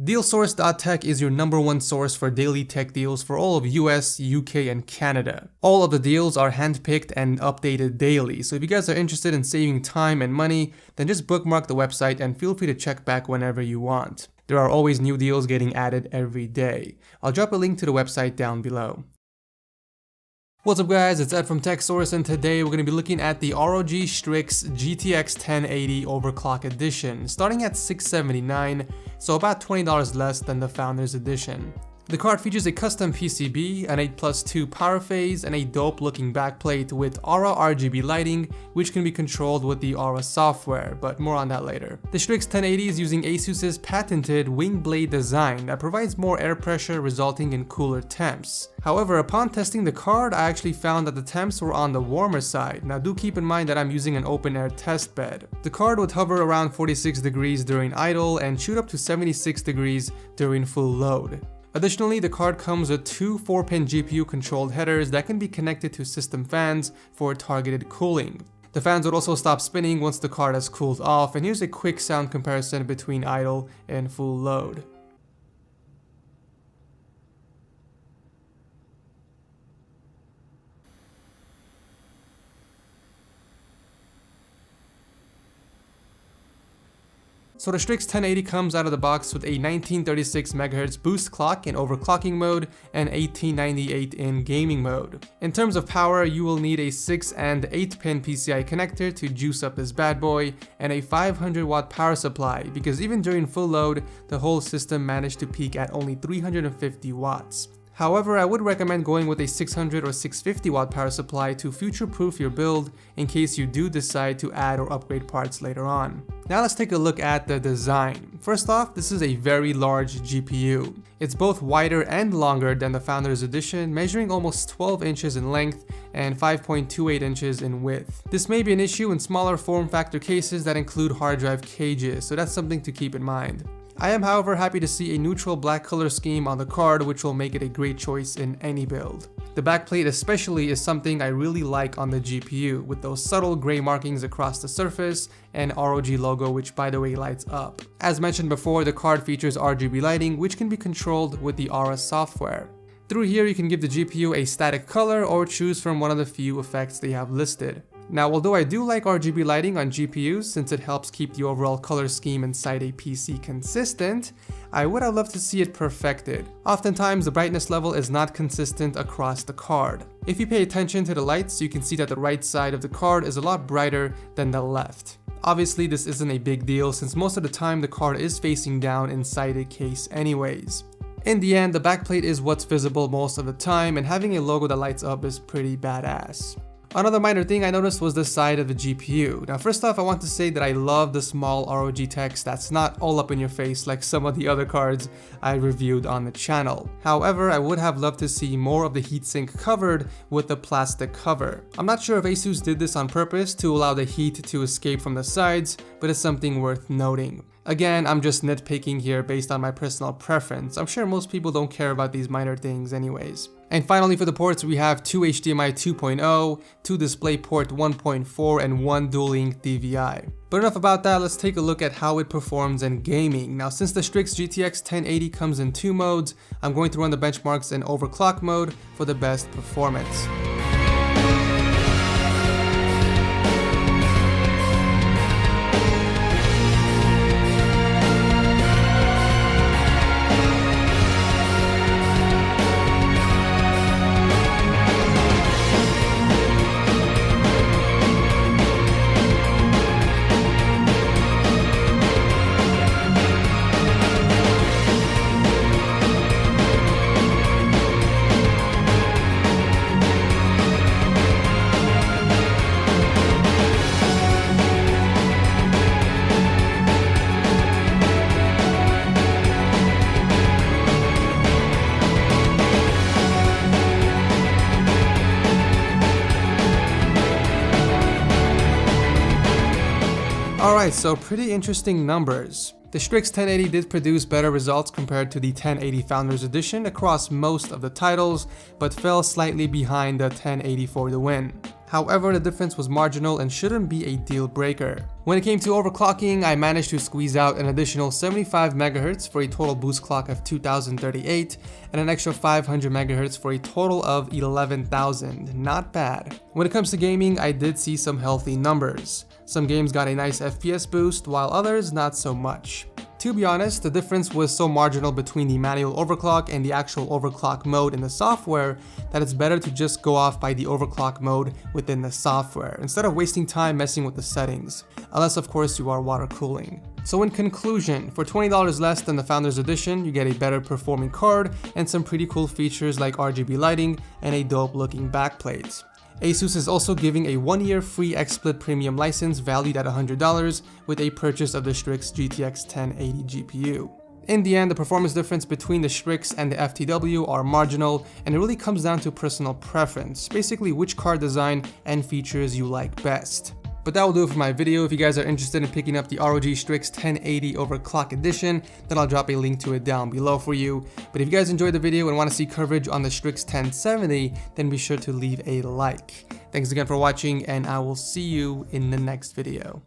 DealSource.tech is your #1 source for daily tech deals for all of US, UK, and Canada. All of the deals are handpicked and updated daily, so if you guys are interested in saving time and money, then just bookmark the website and feel free to check back whenever you want. There are always new deals getting added every day. I'll drop a link to the website down below. What's up guys, it's Ed from TechSource, and today we're going to be looking at the ROG STRIX GTX 1080 Overclock Edition, starting at $679, so about $20 less than the Founders Edition. The card features a custom PCB, an 8+2 power phase, and a dope looking backplate with Aura RGB lighting, which can be controlled with the Aura software, but more on that later. The STRIX 1080 is using ASUS's patented wing blade design that provides more air pressure, resulting in cooler temps. However, upon testing the card, I actually found that the temps were on the warmer side. Now do keep in mind that I'm using an open air test bed. The card would hover around 46 degrees during idle and shoot up to 76 degrees during full load. Additionally, the card comes with two 4-pin GPU controlled headers that can be connected to system fans for targeted cooling. The fans would also stop spinning once the card has cooled off, and here's a quick sound comparison between idle and full load. So the STRIX 1080 comes out of the box with a 1936 MHz boost clock in overclocking mode and 1898 in gaming mode. In terms of power, you will need a 6 and 8-pin PCI connector to juice up this bad boy, and a 500 watt power supply, because even during full load, the whole system managed to peak at only 350 watts. However, I would recommend going with a 600 or 650 watt power supply to future-proof your build in case you do decide to add or upgrade parts later on. Now let's take a look at the design. First off, this is a very large GPU. It's both wider and longer than the Founders Edition, measuring almost 12 inches in length and 5.28 inches in width. This may be an issue in smaller form factor cases that include hard drive cages, so that's something to keep in mind. I am, however, happy to see a neutral black color scheme on the card, which will make it a great choice in any build. The backplate especially is something I really like on the GPU, with those subtle gray markings across the surface and ROG logo, which by the way lights up. As mentioned before, the card features RGB lighting, which can be controlled with the Aura software. Through here, you can give the GPU a static color or choose from one of the few effects they have listed. Now, although I do like RGB lighting on GPUs since it helps keep the overall color scheme inside a PC consistent, I would have loved to see it perfected. Oftentimes, the brightness level is not consistent across the card. If you pay attention to the lights, you can see that the right side of the card is a lot brighter than the left. Obviously, this isn't a big deal since most of the time the card is facing down inside a case anyways. In the end, the backplate is what's visible most of the time, and having a logo that lights up is pretty badass. Another minor thing I noticed was the side of the GPU. Now first off, I want to say that I love the small ROG text that's not all up in your face like some of the other cards I reviewed on the channel. However, I would have loved to see more of the heatsink covered with the plastic cover. I'm not sure if ASUS did this on purpose to allow the heat to escape from the sides, but it's something worth noting. Again, I'm just nitpicking here based on my personal preference. I'm sure most people don't care about these minor things anyways. And finally, for the ports, we have two HDMI 2.0, two DisplayPort 1.4, and one dual-link DVI. But enough about that, let's take a look at how it performs in gaming. Now, since the STRIX GTX 1080 comes in two modes, I'm going to run the benchmarks in overclock mode for the best performance. Alright, so pretty interesting numbers. The STRIX 1080 did produce better results compared to the 1080 Founders Edition across most of the titles, but fell slightly behind the 1080 for the win. However, the difference was marginal and shouldn't be a deal breaker. When it came to overclocking, I managed to squeeze out an additional 75 MHz for a total boost clock of 2038 and an extra 500 MHz for a total of 11,000. Not bad. When it comes to gaming, I did see some healthy numbers. Some games got a nice FPS boost, while others not so much. To be honest, the difference was so marginal between the manual overclock and the actual overclock mode in the software that it's better to just go off by the overclock mode within the software, instead of wasting time messing with the settings, unless of course you are water cooling. So in conclusion, for $20 less than the Founders Edition, you get a better performing card and some pretty cool features like RGB lighting and a dope looking backplate. ASUS is also giving a 1-year free XSplit premium license valued at $100 with a purchase of the Strix GTX 1080 GPU. In the end, the performance difference between the Strix and the FTW are marginal, and it really comes down to personal preference, basically which card design and features you like best. But that will do it for my video. If you guys are interested in picking up the ROG Strix 1080 Overclock Edition, then I'll drop a link to it down below for you. But if you guys enjoyed the video and want to see coverage on the Strix 1070, then be sure to leave a like. Thanks again for watching, and I will see you in the next video.